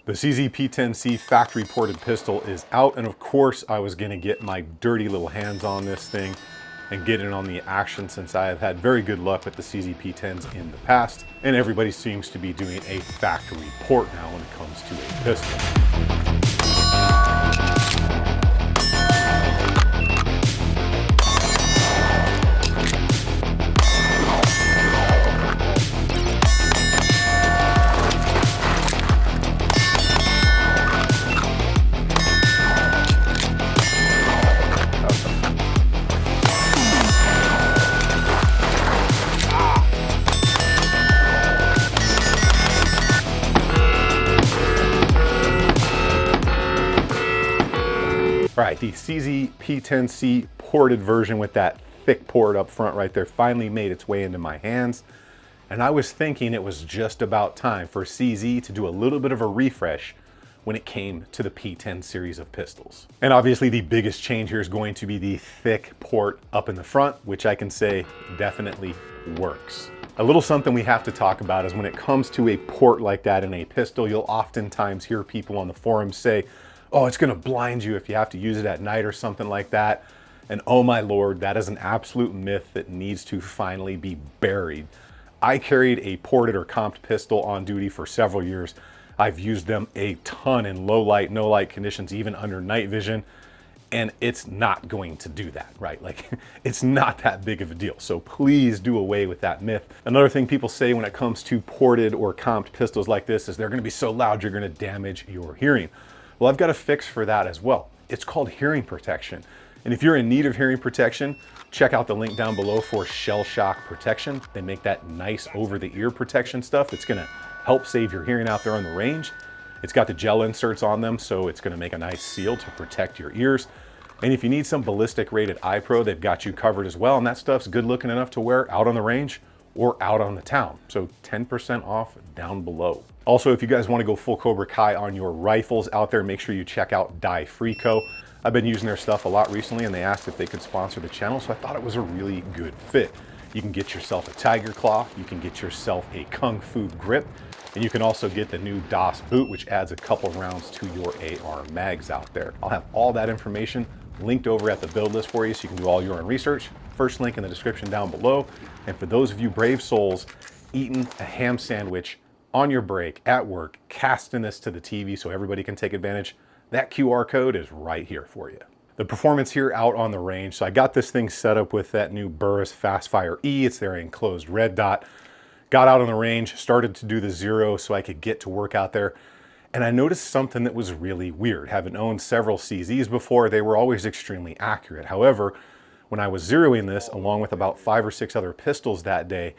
The CZ P10-c factory ported pistol is out, and of course I was gonna get my dirty little hands on this thing and get in on the action, since I have had very good luck with the CZ P10s in the past, and everybody seems to be doing a factory port now when it comes to a pistol. All right, the CZ P10-c ported version with that thick port up front right there finally made its way into my hands. And I was thinking it was just about time for CZ to do a little bit of a refresh when it came to the P10 series of pistols. And obviously the biggest change here is going to be the thick port up in the front, which I can say definitely works. A little something we have to talk about is when it comes to a port like that in a pistol, you'll oftentimes hear people on the forums say, oh, it's gonna blind you if you have to use it at night or something like that. And oh my Lord, that is an absolute myth that needs to finally be buried. I carried a ported or comped pistol on duty for several years. I've used them a ton in low light, no light conditions, even under night vision, and it's not going to do that, right? Like, it's not that big of a deal. So please do away with that myth. Another thing people say when it comes to ported or comped pistols like this is they're gonna be so loud you're gonna damage your hearing. Well, I've got a fix for that as well. It's called hearing protection. And if you're in need of hearing protection, check out the link down below for shell shock protection. They make that nice over the ear protection stuff. It's gonna help save your hearing out there on the range. It's got the gel inserts on them, so it's gonna make a nice seal to protect your ears. And if you need some ballistic rated eye pro, they've got you covered as well. And that stuff's good looking enough to wear out on the range or out on the town. So 10% off down below. Also, if you guys want to go full Cobra Kai on your rifles out there, make sure you check out Die Free Co. I've been using their stuff a lot recently, and they asked if they could sponsor the channel, so I thought it was a really good fit. You can get yourself a Tiger Claw, you can get yourself a Kung Fu grip, and you can also get the new DOS boot, which adds a couple rounds to your AR mags out there. I'll have all that information linked over at the build list for you, so you can do all your own research. First link in the description down below. And for those of you brave souls eating a ham sandwich on your break, at work, casting this to the TV so everybody can take advantage, that QR code is right here for you. The performance here out on the range. So I got this thing set up with that new Burris Fastfire E. It's their enclosed red dot. Got out on the range, started to do the 0 so I could get to work out there. And I noticed something that was really weird. Having owned several CZs before, they were always extremely accurate. However, when I was zeroing this, along with about 5 or 6 other pistols that day,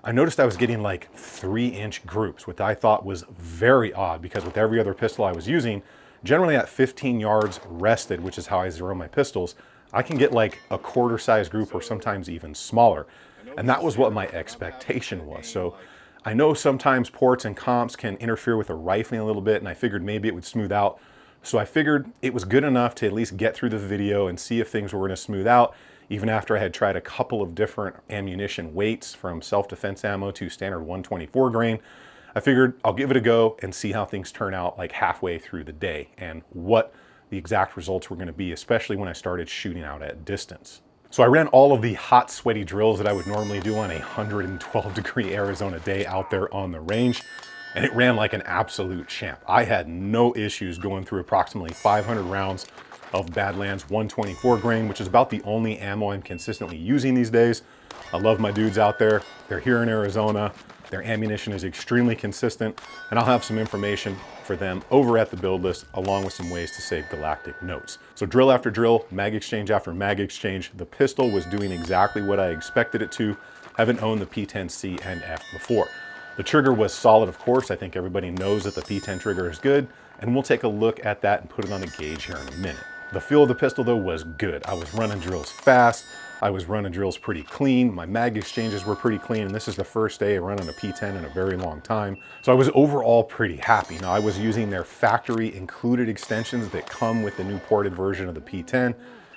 I noticed I was getting like 3-inch groups, which I thought was very odd because with every other pistol I was using, generally at 15 yards rested, which is how I zero my pistols, I can get like a quarter size group or sometimes even smaller. And that was what my expectation was. So I know sometimes ports and comps can interfere with the rifling a little bit, and I figured maybe it would smooth out. So I figured it was good enough to at least get through the video and see if things were going to smooth out, even after I had tried a couple of different ammunition weights from self-defense ammo to standard 124 grain. I figured I'll give it a go and see how things turn out like halfway through the day and what the exact results were going to be, especially when I started shooting out at distance. So I ran all of the hot, sweaty drills that I would normally do on a 112-degree Arizona day out there on the range, and it ran like an absolute champ. I had no issues going through approximately 500 rounds of Badlands 124 grain, which is about the only ammo I'm consistently using these days. I love my dudes out there. They're here in Arizona. Their ammunition is extremely consistent, and I'll have some information for them over at the build list, along with some ways to save galactic notes. So drill after drill, mag exchange after mag exchange, the pistol was doing exactly what I expected it to. Haven't owned the P10C and F before. The trigger was solid, of course. I think everybody knows that the P10 trigger is good, and we'll take a look at that and put it on the gauge here in a minute. The feel of the pistol though was good. I was running drills fast. I was running drills pretty clean. My mag exchanges were pretty clean, and this is the first day running a P10 in a very long time. So I was overall pretty happy. Now I was using their factory included extensions that come with the new ported version of the P10,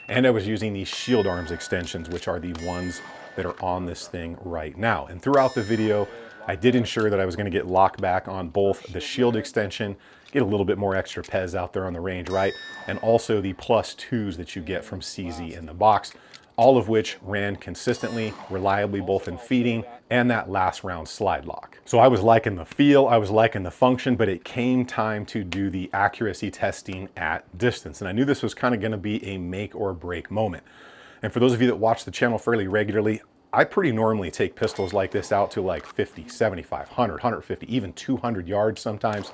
and I was using these shield arms extensions, which are the ones that are on this thing right now. And throughout the video, I did ensure that I was going to get locked back on both the shield extension get a little bit more extra pez out there on the range, right? And also the +2s that you get from CZ in the box, all of which ran consistently, reliably, both in feeding and that last round slide lock. So I was liking the feel, I was liking the function, but it came time to do the accuracy testing at distance. And I knew this was kind of gonna be a make or break moment. And for those of you that watch the channel fairly regularly, I pretty normally take pistols like this out to like 50, 75, 100, 150, even 200 yards sometimes,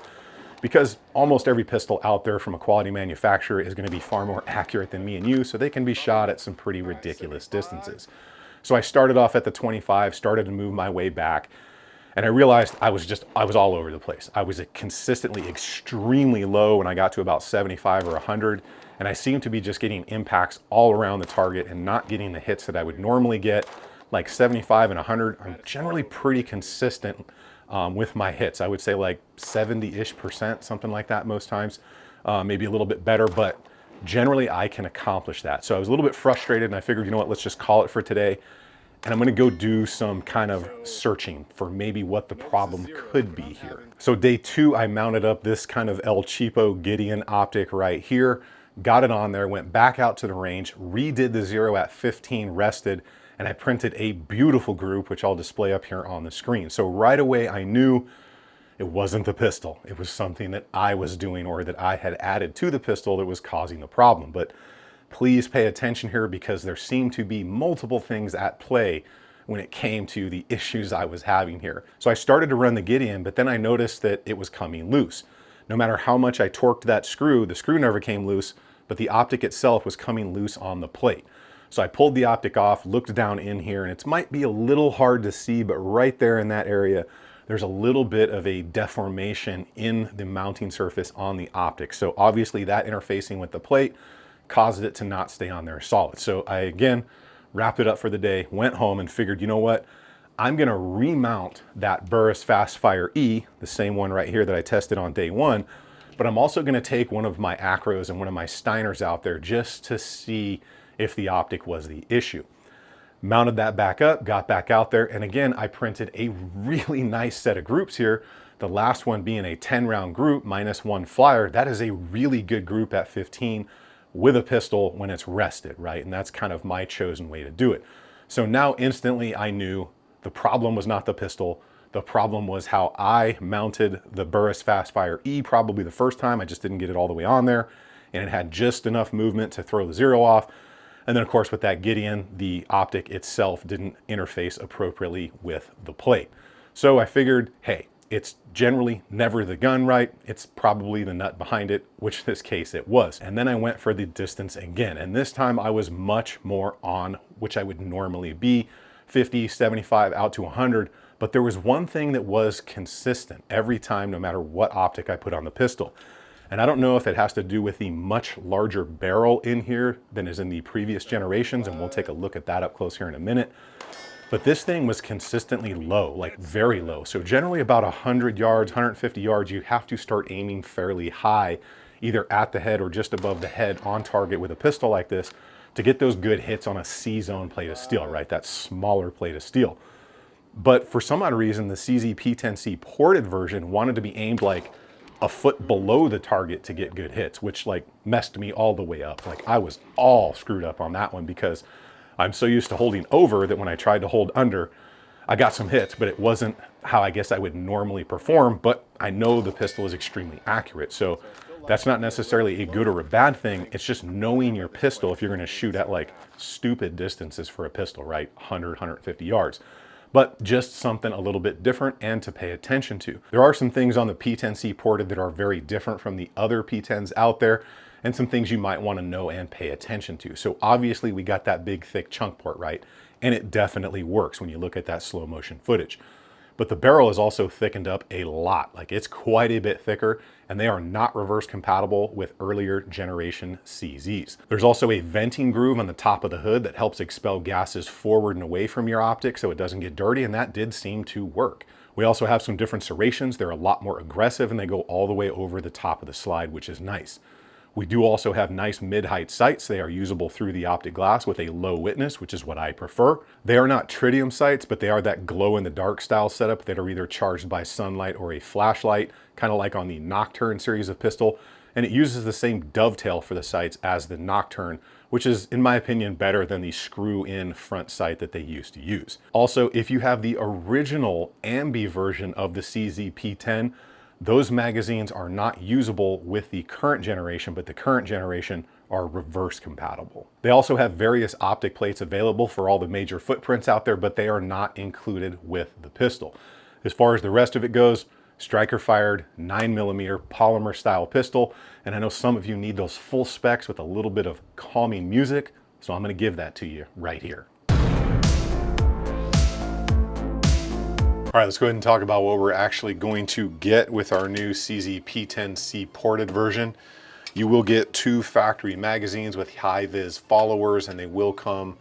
because almost every pistol out there from a quality manufacturer is going to be far more accurate than me and you, so they can be shot at some pretty ridiculous distances. So I started off at the 25, started to move my way back, and I realized I was all over the place. I was consistently extremely low when I got to about 75 or 100, and I seemed to be just getting impacts all around the target and not getting the hits that I would normally get. Like 75 and 100, I'm generally pretty consistent with my hits. I would say like 70-ish%, something like that most times, maybe a little bit better, but generally I can accomplish that. So I was a little bit frustrated and I figured, you know what, let's just call it for today. And I'm gonna go do some kind of searching for maybe what the problem could be here. So day 2, I mounted up this kind of El Cheapo Gideon optic right here, got it on there, went back out to the range, redid the 0 at 15, rested, and I printed a beautiful group, which I'll display up here on the screen. So right away, I knew it wasn't the pistol. It was something that I was doing or that I had added to the pistol that was causing the problem. But please pay attention here because there seemed to be multiple things at play when it came to the issues I was having here. So I started to run the Gideon, but then I noticed that it was coming loose. No matter how much I torqued that screw, the screw never came loose, but the optic itself was coming loose on the plate. So I pulled the optic off, looked down in here, and it might be a little hard to see, but right there in that area, there's a little bit of a deformation in the mounting surface on the optic. So obviously that interfacing with the plate caused it to not stay on there solid. So I, again, wrapped it up for the day, went home and figured, you know what? I'm gonna remount that Burris Fastfire E, the same one right here that I tested on day 1, but I'm also gonna take one of my Acros and one of my Steiners out there just to see if the optic was the issue. Mounted that back up, got back out there, and again, I printed a really nice set of groups here. The last one being a 10-round group, -1 flyer. That is a really good group at 15 with a pistol when it's rested, right? And that's kind of my chosen way to do it. So now instantly I knew the problem was not the pistol. The problem was how I mounted the Burris Fastfire E probably the first time. I just didn't get it all the way on there, and it had just enough movement to throw the 0 off. And then of course with that Gideon, the optic itself didn't interface appropriately with the plate. So I figured, hey, it's generally never the gun, right? It's probably the nut behind it, which in this case it was. And then I went for the distance again. And this time I was much more on, which I would normally be, 50, 75, out to 100. But there was one thing that was consistent every time, no matter what optic I put on the pistol. And I don't know if it has to do with the much larger barrel in here than is in the previous generations, and we'll take a look at that up close here in a minute. But this thing was consistently low, like very low. So generally about 100 yards, 150 yards, you have to start aiming fairly high, either at the head or just above the head on target with a pistol like this to get those good hits on a C-zone plate of steel, right? That smaller plate of steel. But for some odd reason, the CZ P10-c Ported version wanted to be aimed like a foot below the target to get good hits, which like messed me all the way up. Like I was all screwed up on that one because I'm so used to holding over that when I tried to hold under, I got some hits, but it wasn't how I guess I would normally perform, but I know the pistol is extremely accurate. So that's not necessarily a good or a bad thing. It's just knowing your pistol if you're gonna shoot at like stupid distances for a pistol, right? 100, 150 yards. But just something a little bit different and to pay attention to. There are some things on the P10C Ported that are very different from the other P10s out there, and some things you might want to know and pay attention to. So obviously we got that big thick chunk port, right? And it definitely works when you look at that slow motion footage. But the barrel is also thickened up a lot. Like it's quite a bit thicker, and they are not reverse compatible with earlier generation CZs. There's also a venting groove on the top of the hood that helps expel gases forward and away from your optic so it doesn't get dirty, and that did seem to work. We also have some different serrations. They're a lot more aggressive and they go all the way over the top of the slide, which is nice. We do also have nice mid-height sights. They are usable through the optic glass with a low witness, which is what I prefer. They are not tritium sights, but they are that glow-in-the-dark style setup that are either charged by sunlight or a flashlight, kind of like on the Nocturne series of pistol. And it uses the same dovetail for the sights as the Nocturne, which is, in my opinion, better than the screw-in front sight that they used to use. Also, if you have the original ambi version of the CZ P10, those magazines are not usable with the current generation, but the current generation are reverse compatible. They also have various optic plates available for all the major footprints out there, but they are not included with the pistol. As far as the rest of it goes, striker fired 9mm polymer style pistol. And I know some of you need those full specs with a little bit of calming music, so I'm gonna give that to you right here. All right, let's go ahead and talk about what we're actually going to get with our new CZ P10-c Ported version. You will get 2 factory magazines with high-vis followers, and they will come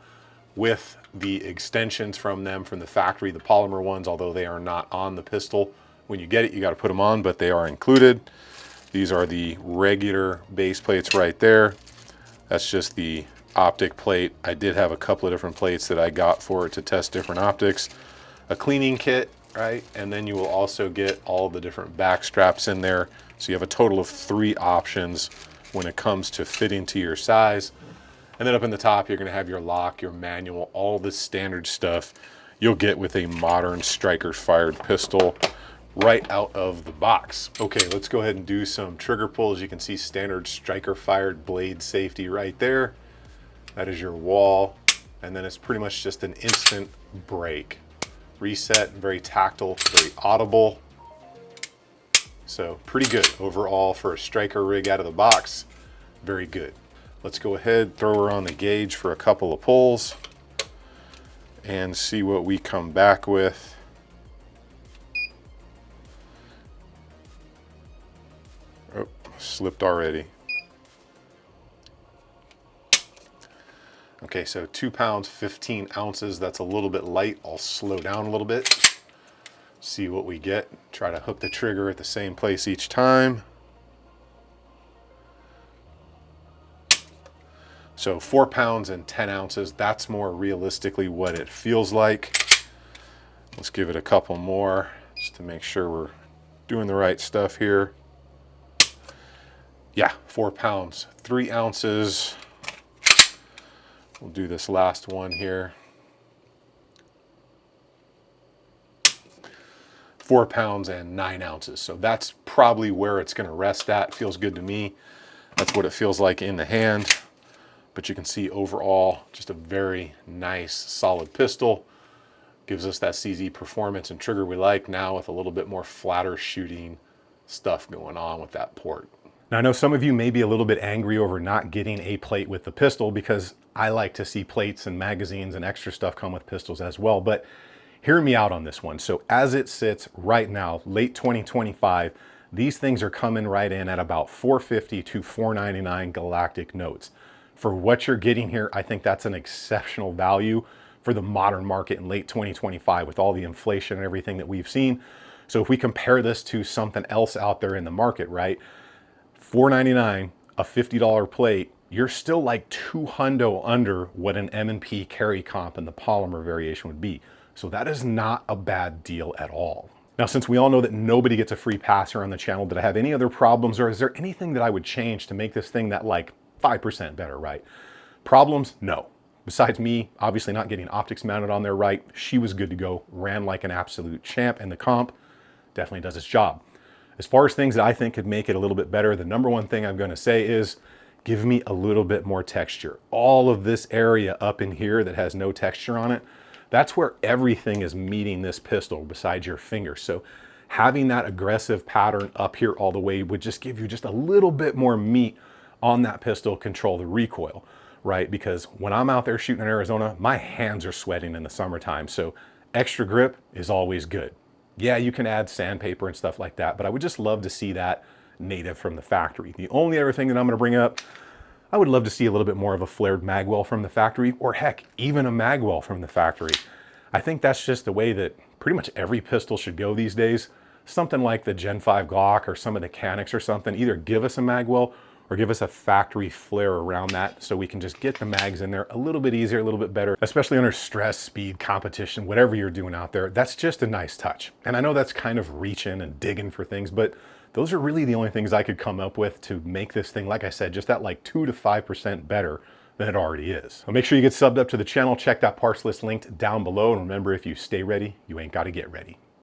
with the extensions from them from the factory, the polymer ones, although they are not on the pistol. When you get it, you got to put them on, but they are included. These are the regular base plates right there. That's just the optic plate. I did have a couple of different plates that I got for it to test different optics. A cleaning kit, right? And then you will also get all the different back straps in there. So you have a total of 3 options when it comes to fitting to your size. And then up in the top, you're gonna have your lock, your manual, all the standard stuff you'll get with a modern striker fired pistol right out of the box. Okay, let's go ahead and do some trigger pulls. You can see standard striker fired blade safety right there. That is your wall. And then it's pretty much just an instant break. Reset, very tactile, very audible. So pretty good overall for a striker rig out of the box. Very good. Let's go ahead, throw her on the gauge for a couple of pulls and see what we come back with. Oh, slipped already. Okay, so 2 pounds, 15 ounces. That's a little bit light. I'll slow down a little bit, see what we get. Try to hook the trigger at the same place each time. So 4 pounds and 10 ounces. That's more realistically what it feels like. Let's give it a couple more just to make sure we're doing the right stuff here. Yeah, 4 pounds, 3 ounces. We'll do this last one here. 4 pounds and 9 ounces. So that's probably where it's gonna rest at. Feels good to me. That's what it feels like in the hand. But you can see overall, just a very nice, solid pistol. Gives us that CZ performance and trigger we like now with a little bit more flatter shooting stuff going on with that port. Now I know some of you may be a little bit angry over not getting a plate with the pistol because I like to see plates and magazines and extra stuff come with pistols as well, but hear me out on this one. So as it sits right now, late 2025, these things are coming right in at about $450 to $499 galactic notes. For what you're getting here, I think that's an exceptional value for the modern market in late 2025 with all the inflation and everything that we've seen. So if we compare this to something else out there in the market, right? $499, a $50 plate, you're still like $200 under what an M&P carry comp and the polymer variation would be. So that is not a bad deal at all. Now, since we all know that nobody gets a free pass here on the channel, did I have any other problems, or is there anything that I would change to make this thing that like 5% better, right? Problems? No. Besides me, obviously not getting optics mounted on there right, she was good to go, ran like an absolute champ, and the comp definitely does its job. As far as things that I think could make it a little bit better, the number one thing I'm gonna say is give me a little bit more texture. All of this area up in here that has no texture on it, that's where everything is meeting this pistol besides your finger. So having that aggressive pattern up here all the way would just give you just a little bit more meat on that pistol, control the recoil, right? Because when I'm out there shooting in Arizona, my hands are sweating in the summertime. So extra grip is always good. Yeah, you can add sandpaper and stuff like that, but I would just love to see that native from the factory. The only other thing that I'm gonna bring up, I would love to see a little bit more of a flared magwell from the factory, or heck, even a magwell from the factory. I think that's just the way that pretty much every pistol should go these days. Something like the Gen 5 Glock or some of the Canics or something, either give us a magwell or give us a factory flare around that so we can just get the mags in there a little bit easier, a little bit better, especially under stress, speed, competition, whatever you're doing out there. That's just a nice touch. And I know that's kind of reaching and digging for things, but those are really the only things I could come up with to make this thing, like I said, just that like 2 to 5% better than it already is. So make sure you get subbed up to the channel, check that parts list linked down below, and remember, if you stay ready, you ain't gotta get ready.